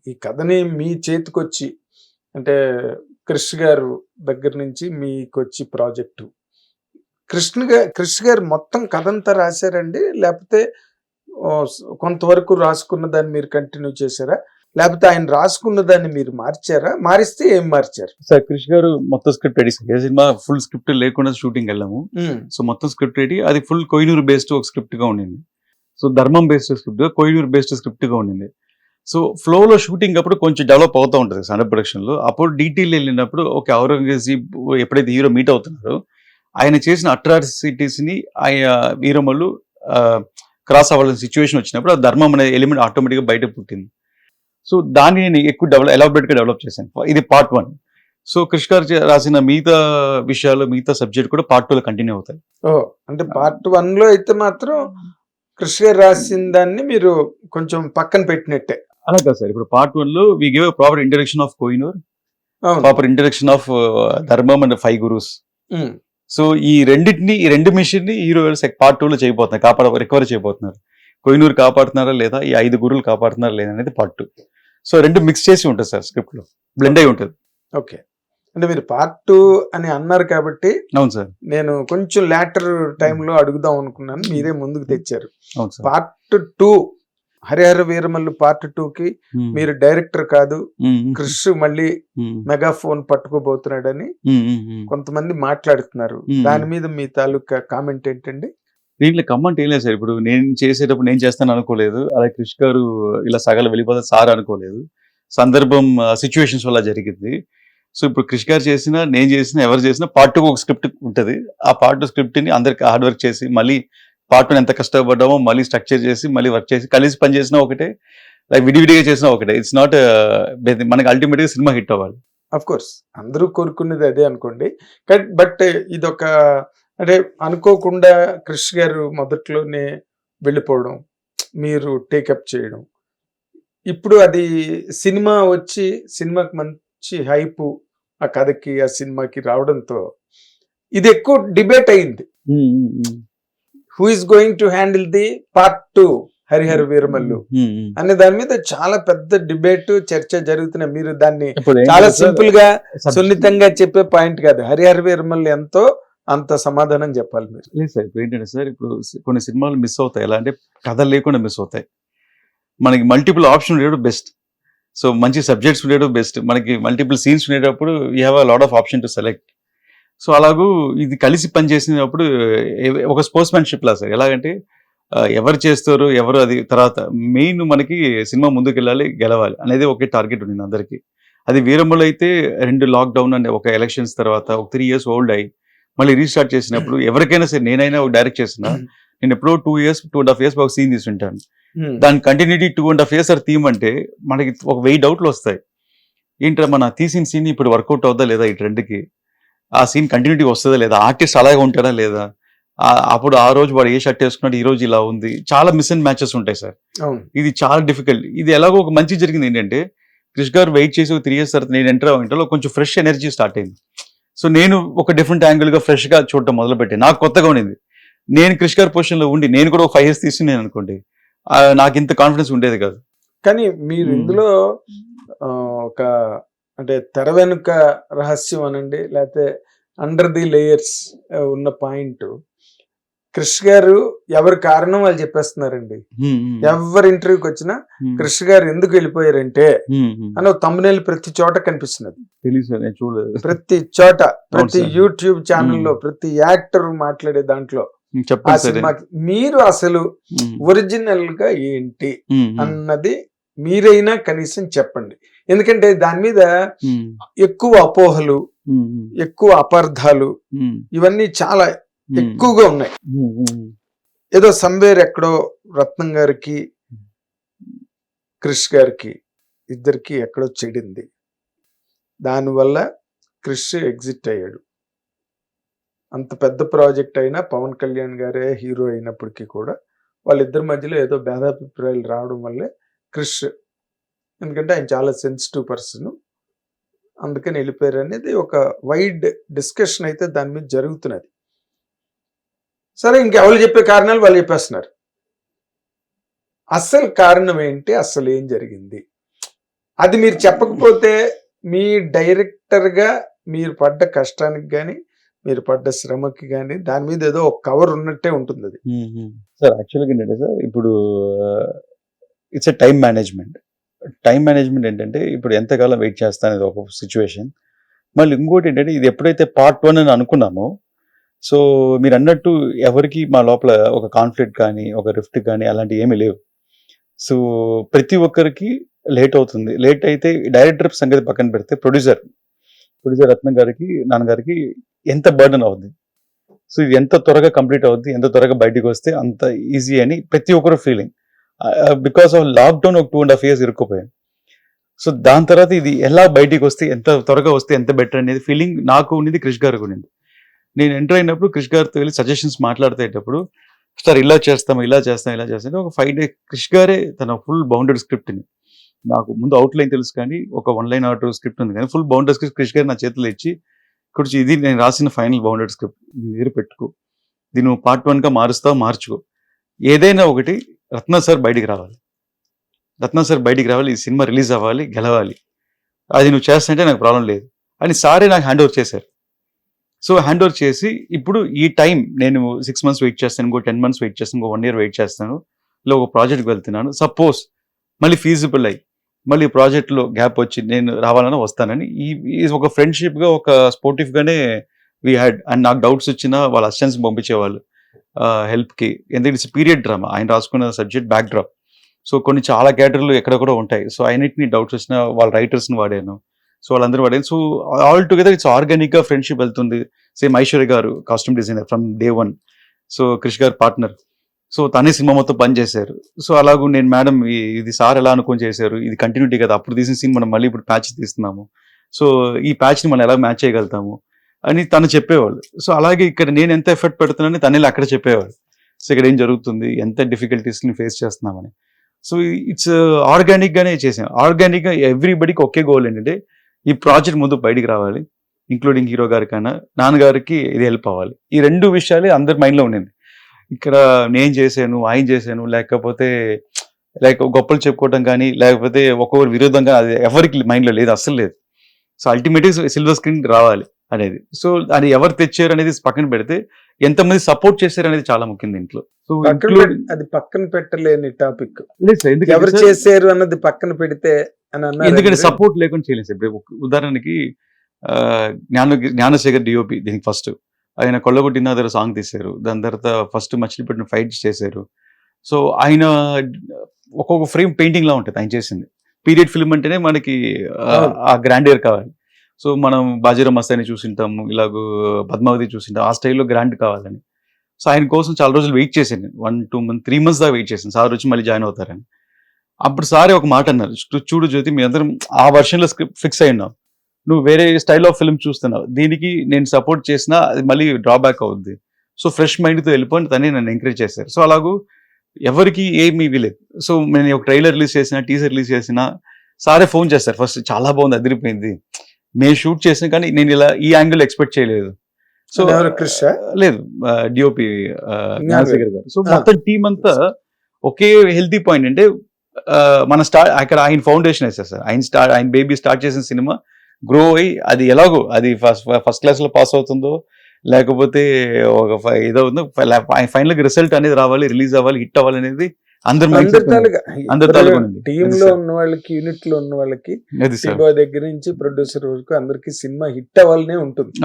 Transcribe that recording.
ఈ కథని మీ చేతికొచ్చి అంటే క్రిష్ గారు దగ్గర నుంచి మీకొచ్చి ప్రాజెక్టు క్రిష్ గారు మొత్తం కథంతా రాశారండి? లేకపోతే కొంతవరకు రాసుకున్న దాన్ని మీరు కంటిన్యూ చేశారా? లేకపోతే ఆయన రాసుకున్న దాన్ని మీరు మార్చారా? మారిస్తే ఏం మార్చారు? సార్ క్రిష్ గారు మొత్తం స్క్రిప్ట్ రెడీ సార్. ఏ సినిమా ఫుల్ స్క్రిప్ట్ లేకుండా షూటింగ్ వెళ్ళాము. సో మొత్తం స్క్రిప్ట్ రెడీ. అది ఫుల్ కోహినూర్ బేస్డ్ ఒక స్క్రిప్ట్ గా ఉండింది. సో ధర్మం బేస్డ్ స్క్రిప్ట్ గా కోహినూర్ బేస్డ్ స్క్రిప్ట్ గా ఉండింది. సో ఫ్లోలో షూటింగ్ అప్పుడు కొంచెం డెవలప్ అవుతూ ఉంటుంది అండర్ ప్రొడక్షన్ లో. అప్పుడు డీటెయిల్ వెళ్ళినప్పుడు ఓకే ఔరంగజీబ్ ఎప్పుడైతే హీరో మీట్ అవుతున్నారో ఆయన చేసిన అట్రాసిటీస్ ని ఆయన వీరమల్లు క్రాస్ అవ్వాల్సిన సిచ్యువేషన్ వచ్చినప్పుడు ఆ ధర్మం అనే ఎలిమెంట్ ఆటోమేటిక్ గా బయట పుట్టింది. సో దాన్ని నేను ఎక్కువ ఎలాబరేట్ గా డెవలప్ చేశాను. ఇది పార్ట్ 1. సో క్రిష్ గారు రాసిన మిగతా విషయాలు మిగతా సబ్జెక్ట్ కూడా పార్ట్ 2 లో కంటిన్యూ అవుతాయి. అంటే పార్ట్ 1 లో అయితే మాత్రం క్రిష్ గారు రాసిన దాన్ని మీరు కొంచెం పక్కన పెట్టినట్టే. అలాగా సార్. ఇప్పుడు పార్ట్ 1 లో we give proper introduction of Kohinoor, proper introduction of ధర్మం అండ్ 5 గురూస్. సో ఈ రెండు మిషన్ ని హీరో పార్ట్ 2 లో చేయబోతున్నారు, రికవర్ చేయబోతున్నారు. కోహినూర్ కాపాడుతున్నారా లేదా, ఈ 5 గురువులు కాపాడుతున్నారా లేదా అనేది పార్ట్ 2. సో రెండు మిక్స్ చేసి ఉంటుంది సార్, స్క్రిప్ట్ లో బ్లెండ్ అయి ఉంటుంది. ఓకే, అంటే మీరు పార్ట్ 2 అని అన్నారు కాబట్టి అవును సార్, నేను కొంచెం లేటర్ టైంలో అడుగుదాం అనుకున్నాను, మీరే ముందుకు తెచ్చారు. అవును sir. Part 2 Harihara Veeramallu part 2కి మీరు డైరెక్టర్ కాదు, క్రిష్ మళ్ళీ మెగాఫోన్ పట్టుకోబోతున్నాడని కొంతమంది మాట్లాడుతున్నారు. దాని మీద మీ తాలూకా కామెంట్ ఏంటండి? దీంట్లో కమెంట్ ఏం లేదు సార్. ఇప్పుడు నేను చేసేటప్పుడు నేను చేస్తాను అనుకోలేదు, అలాగే క్రిష్ గారు ఇలా సగలు వెళ్ళిపోతే సార్ అనుకోలేదు. సందర్భం సిచ్యువేషన్స్ వల్ల జరిగింది. సో ఇప్పుడు క్రిష్ గారు చేసినా నేను చేసినా ఎవరు చేసినా పార్ట్ 2 ఒక స్క్రిప్ట్ ఉంటుంది. ఆ పార్ట్ 2 స్క్రిప్ట్ ని అందరికి హార్డ్ వర్క్ చేసి మళ్ళీ పార్ట్ 1 ఎంత కష్టపడ్డామో మళ్ళీ స్ట్రక్చర్ చేసి మళ్ళీ వర్క్ చేసి కలిసి పని చేసినా ఒకటే, లైక్ విడివిడిగా చేసినా ఒకటే. ఇట్స్ నాట్ మనకి అల్టిమేట్ గా సినిమా హిట్ అవ్వాలి. అఫ్ కోర్స్ అందరూ కోరుకునేది అదే అనుకోండి. బట్ ఇదొక అంటే అనుకోకుండా క్రిష్ గారు మొదట్లోనే వెళ్ళిపోవడం, మీరు టేకప్ చేయడం, ఇప్పుడు అది సినిమా వచ్చి సినిమాకి మంచి హైపు ఆ కథకి ఆ సినిమాకి రావడంతో ఇది ఎక్కువ డిబేట్ అయింది. Who is going to handle the part 2 Harihara Veeramallu అనే దాని మీద చాలా పెద్ద డిబేట్ చర్చ జరుగుతున్నాయి. మీరు దాన్ని చాలా సింపుల్ గా సున్నితంగా చెప్పే పాయింట్ కాదు. హరిహర వీరమల్లు ఎంతో అంత సమాధానం చెప్పాలి మీరు. లేదు సార్, ఇప్పుడు ఏంటంటే సార్, ఇప్పుడు కొన్ని సినిమాలు మిస్ అవుతాయి. ఎలా అంటే కథ లేకుండా మిస్ అవుతాయి. మనకి మల్టిపుల్ ఆప్షన్ ఉండేటప్పుడు బెస్ట్. సో మంచి సబ్జెక్ట్స్ ఉండేటప్పుడు బెస్ట్. మనకి మల్టిపుల్ సీన్స్ ఉండేటప్పుడు you have a lot of option to select. So అలాగూ ఇది కలిసి పనిచేసినప్పుడు ఒక స్పోర్ట్స్ మ్యాన్షిప్ లా సార్. ఎలాగంటే ఎవరు చేస్తారు ఎవరు, అది తర్వాత మెయిన్ మనకి సినిమా ముందుకు వెళ్ళాలి, గెలవాలి అనేది ఒకే టార్గెట్ ఉంది అందరికి. అది వీరమ్మలో అయితే 2 లాక్డౌన్ అంటే ఒక ఎలక్షన్స్ తర్వాత ఒక 3 years ఓల్డ్ అయ్యి మళ్ళీ రీస్టార్ట్ చేసినప్పుడు ఎవరికైనా సరే, నేనైనా డైరెక్ట్ చేసిన నేను ఎప్పుడో 2.5 years ఒక సీన్ తీసుంటాను. దాని కంటిన్యూటీ 2.5 years థీమ్ అంటే మనకి ఒక 1000 డౌట్లు వస్తాయి. ఏంటో మన తీసిన సీన్ ఇప్పుడు వర్కౌట్ అవుదా లేదా, ఈ ట్రెండ్కి ఆ సీన్ కంటిన్యూటీ వస్తుందా లేదా, ఆర్టిస్ట్ అలాగే ఉంటాడా లేదా, అప్పుడు ఆ రోజు వాడు ఏ షర్ట్ వేసుకున్నాడు, ఈ రోజు ఇలా ఉంది. చాలా మిస్ అండ్ మ్యాచెస్ ఉంటాయి సార్. ఇది చాలా డిఫికల్ట్. ఇది ఎలాగో ఒక మంచి జరిగింది ఏంటంటే క్రిష్ గారు వెయిట్ చేసి 3 years తర్వాత నేను ఎంటర్ అవ్వటంలో కొంచెం ఫ్రెష్ ఎనర్జీ స్టార్ట్ అయింది. సో నేను ఒక డిఫరెంట్ యాంగిల్ గా ఫ్రెష్ గా చూడటం మొదలుపెట్టాను. నాకు కొత్తగా ఉండింది. నేను క్రిష్ గారి పొజిషన్ లో ఉండి నేను కూడా ఒక 5 years తీసుకున్నాను అనుకోండి, నాకు ఇంత కాన్ఫిడెన్స్ ఉండేది కాదు. కానీ మీరు ఇందులో ఒక అంటే తెర వెనుక రహస్యం అనండి, లేకపోతే అండర్ ది లేయర్స్ ఉన్న పాయింట్, క్రిష్ గారు ఎవరి కారణం వాళ్ళు చెప్పేస్తున్నారండి. ఎవరి ఇంటర్వ్యూకి వచ్చినా క్రిష్ గారు ఎందుకు వెళ్ళిపోయారంటే అని ఒక thumbnail ప్రతి చోట కనిపిస్తున్నది. ప్రతి చోట, ప్రతి యూట్యూబ్ ఛానల్లో, ప్రతి యాక్టర్ మాట్లాడే దాంట్లో ఆ సినిమాకి మీరు అసలు ఒరిజినల్ గా ఏంటి అన్నది మీరైనా కనీసం చెప్పండి. ఎందుకంటే దాని మీద ఎక్కువ అపోహలు, ఎక్కువ అపార్థాలు ఇవన్నీ చాలా ఎక్కువగా ఉన్నాయి. ఏదో సంవేర్ ఎక్కడో రత్నం గారికి క్రిష్ గారికి ఇద్దరికి ఎక్కడో చెడింది, దానివల్ల క్రిష్ ఎగ్జిట్ అయ్యాడు. అంత పెద్ద ప్రాజెక్ట్ అయినా పవన్ కళ్యాణ్ గారే హీరో అయినప్పటికీ కూడా వాళ్ళిద్దరి మధ్యలో ఏదో భేదాభిప్రాయాలు రావడం వల్లే క్రిష్, ఎందుకంటే ఆయన చాలా సెన్సిటివ్ పర్సన్, అందుకని వెళ్ళిపోయారు అనేది ఒక వైడ్ డిస్కషన్ అయితే దాని మీద జరుగుతున్నది. సరే, ఇంకెవరు చెప్పే కారణాలు వాళ్ళు చెప్పేస్తున్నారు. అసలు కారణం ఏంటి, అసలు ఏం జరిగింది? అది మీరు చెప్పకపోతే మీ డైరెక్టర్ గా మీరు పడ్డ కష్టానికి కానీ మీరు పడ్డ శ్రమకి కానీ దాని మీద ఏదో ఒక కవర్ ఉన్నట్టే ఉంటుంది అది. సార్ యాక్చువల్గా ఏంటంటే సార్ ఇప్పుడు it's a time management. Time management ఏంటంటే ఇప్పుడు ఎంతకాలం వెయిట్ చేస్తాను అనేది ఒక సిచ్యువేషన్. మళ్ళీ ఇంకోటి ఏంటంటే ఇది ఎప్పుడైతే పార్ట్ 1 అని అనుకున్నామో, సో మీరు అన్నట్టు ఎవరికి మా లోపల ఒక కాన్ఫ్లిక్ట్ కానీ ఒక రిఫ్ట్ కానీ అలాంటివి ఏమీ లేవు. సో ప్రతి ఒక్కరికి లేట్ అవుతుంది. లేట్ అయితే డైరెక్టర్ సంగతి పక్కన పెడితే ప్రొడ్యూసర్ రత్నం గారికి నాన్నగారికి ఎంత బర్డన్ అవుద్ది. సో ఇది ఎంత త్వరగా కంప్లీట్ అవుద్ది, ఎంత త్వరగా బయటికి వస్తే అంత ఈజీ అని ప్రతి ఒక్కరు ఫీలింగ్. బికాస్ ఆఫ్ లాక్డౌన్ ఒక 2.5 years ఇరుక్కుపోయాను. సో దాని తర్వాత ఇది ఎలా బయటికి వస్తే ఎంత త్వరగా వస్తే ఎంత బెటర్ అనేది ఫీలింగ్ నాకు ఉన్నది, క్రిష్ గారికి ఉన్నది. నేను ఎంటర్ అయినప్పుడు క్రిష్ గారితో వెళ్ళి సజెషన్స్ మాట్లాడేటప్పుడు సార్ ఇలా చేస్తాం ఒక 5 days క్రిష్ గారే తన ఫుల్ బౌండెడ్ స్క్రిప్ట్ని, నాకు ముందు అవుట్లైన్ తెలుసు కానీ ఒక 1 line or 2 స్క్రిప్ట్ ఉంది కానీ ఫుల్ బౌండెడ్ స్క్రిప్ట్ క్రిష్ గారు నా చేతిలో ఇచ్చి కూర్చి ఇది నేను రాసిన ఫైనల్ బౌండెడ్ స్క్రిప్ట్, ఇది పెట్టుకో, దీన్ని నువ్వు పార్ట్ 1 గా మారుస్తావు, మార్చుకో, ఏదైనా ఒకటి రత్న సార్ బయటికి రావాలి, ఈ సినిమా రిలీజ్ అవ్వాలి, గెలవాలి, అది నువ్వు చేస్తుంటే నాకు ప్రాబ్లం లేదు అని సారే నాకు హ్యాండ్ ఓవర్ చేశారు. సో హ్యాండ్ ఓవర్ చేసి ఇప్పుడు ఈ టైం నేను 6 months వెయిట్ చేస్తాను, ఇంకో 10 months వెయిట్ చేస్తాను, ఇంకో 1 year వెయిట్ చేస్తాను, ఇలా ఒక ప్రాజెక్ట్కి వెళ్తున్నాను. సపోజ్ మళ్ళీ ఫీజిబుల్ అయ్యి మళ్ళీ ప్రాజెక్ట్లో గ్యాప్ వచ్చి నేను రావాలని వస్తానని ఈ ఒక ఫ్రెండ్షిప్గా ఒక స్పోర్టివ్గానే వీ హ్యాడ్. అండ్ నాకు డౌట్స్ వచ్చినా వాళ్ళ అసిస్టెంట్స్ పంపించేవాళ్ళు హెల్ప్కి, ఎందుకంటే ఇట్స్ పీరియడ్ డ్రామా, ఆయన రాసుకున్న సబ్జెక్ట్ బ్యాక్ డ్రాప్. సో కొన్ని చాలా క్యాటర్లు ఎక్కడ కూడా ఉంటాయి. సో ఆయన్నిటిని డౌట్స్ వచ్చినా వాళ్ళ రైటర్స్ని వాడాను, సో వాళ్ళందరూ వాడాను. సో ఆల్ టుగెదర్ ఇట్స్ ఆర్గానిక్గా ఫ్రెండ్షిప్ వెళ్తుంది. సేమ్ ఐశ్వర్య గారు costume designer from day 1, so Krish గారు పార్ట్నర్, సో తనే సినిమా మొత్తం పనిచేశారు. సో అలాగూ నేను మేడం ఇది సార్ ఎలా అనుకొని చేశారు, ఇది కంటిన్యూటీ కదా, అప్పుడు తీసిన సీన్ మనం మళ్ళీ ఇప్పుడు ప్యాచ్ తీస్తున్నాము, సో ఈ ప్యాచ్ని మనం ఎలా మ్యాచ్ చేయగలుగుతాము అని తను చెప్పేవాళ్ళు. సో అలాగే ఇక్కడ నేను ఎంత ఎఫర్ట్ పెడుతున్నానని తనే అక్కడ చెప్పేవాళ్ళు. సో ఇక్కడ ఏం జరుగుతుంది, ఎంత డిఫికల్టీస్ని ఫేస్ చేస్తున్నామని. సో ఇట్స్ ఆర్గానిక్గానే చేసాం. ఆర్గానిక్గా ఎవ్రీబడికి ఒకే గోల్ ఏంటంటే ఈ ప్రాజెక్ట్ ముందు బయటికి రావాలి, ఇంక్లూడింగ్ హీరో గారికైనా నాన్నగారికి ఇది హెల్ప్ అవ్వాలి. ఈ 2 విషయాలే అందరి మైండ్లో ఉండింది. ఇక్కడ నేను చేశాను, ఆయన చేశాను, లేకపోతే గొప్పలు చెప్పుకోవడం కానీ లేకపోతే ఒక్కొక్కరు విరోధంగా అది ఎవరికి మైండ్లో లేదు, అస్సలు లేదు. సో అల్టిమేట్గా సిల్వర్ స్క్రీన్ రావాలి అనేది. సో అది ఎవరు తెచ్చారు అనేది పక్కన పెడితే ఎంతమంది సపోర్ట్ చేశారు అనేది చాలా ముఖ్యం దీంట్లో. సో అది పక్కన పెట్టలేని టాపిక్, ఎవరు చేశారు అన్నది పక్కన పెడితే అని అన్నారు. ఎందుకంటే సపోర్ట్ లేకుండా చేయలేదు సార్. ఇప్పుడు ఉదాహరణకి జ్ఞానశేఖర్ డిఓపి దీనికి ఫస్ట్ ఆయన కొల్లగొట్టిన దగ్గర సాంగ్ తీశారు, దాని తర్వాత ఫస్ట్ మచిలీపట్నం ఫైట్స్ చేశారు. సో ఆయన ఒక్కొక్క ఫ్రేమ్ పెయింటింగ్ లా ఉంటుంది ఆయన చేసింది. పీరియడ్ ఫిల్మ్ అంటేనే మనకి ఆ గ్రాండియర్ కావాలి. సో మనం బాజీరావ్ మస్తాని చూసింటాము, ఇలాగూ పద్మావతి చూసింటాం, ఆ స్టైల్లో గ్రాండ్ కావాలని. సో ఆయన కోసం చాలా రోజులు వెయిట్ చేశాను, 1, 2 months, 3 months దాకా వెయిట్ చేశాను, సార్ వచ్చి మళ్ళీ జాయిన్ అవుతారని. అప్పుడు సారే ఒక మాట అన్నారు, చూడు జ్యోతి, మీ అందరం ఆ వర్షన్లో స్క్రిప్ట్ ఫిక్స్ అయి ఉన్నాం, నువ్వు వేరే స్టైల్ ఆఫ్ ఫిల్మ్ చూస్తున్నావు, దీనికి నేను సపోర్ట్ చేసినా అది మళ్ళీ డ్రాబ్యాక్ అవుద్ది, సో ఫ్రెష్ మైండ్తో వెళ్ళిపోయి తనే నన్ను ఎంకరేజ్ చేశారు. సో అలాగూ ఎవరికి ఏమీ ఇవ్వలేదు. సో నేను ఒక ట్రైలర్ రిలీజ్ చేసిన, టీజర్ రిలీజ్ చేసిన సారే ఫోన్ చేస్తారు ఫస్ట్, చాలా బాగుంది, అదిరిపోయింది, మేము షూట్ చేసిన కానీ నేను ఇలా ఈ యాంగిల్ ఎక్స్పెక్ట్ చేయలేదు. సో లేదు డిఓపి జ్ఞానశేఖర్ గారు. సో మొత్తం టీం అంతా ఒకే హెల్తీ పాయింట్ అంటే మన అక్కడ ఆయన ఫౌండేషన్ వేస్తారు సార్. ఆయన బేబీ స్టార్ట్ చేసిన సినిమా గ్రో అయ్యి అది ఎలాగో అది ఫస్ట్ క్లాస్ లో పాస్ అవుతుందో లేకపోతే ఒక ఏదో ఉందో ఫైనల్ రిజల్ట్ అనేది రావాలి, రిలీజ్ అవ్వాలి, హిట్ అవ్వాలి అనేది టీమ్ లో ఉన్న వాళ్ళకి, యూనిట్ లో ఉన్న వాళ్ళకి, దగ్గర నుంచి ప్రొడ్యూసర్ వరకు అందరికి సినిమా హిట్ అవ్వాలనే ఉంటుంది.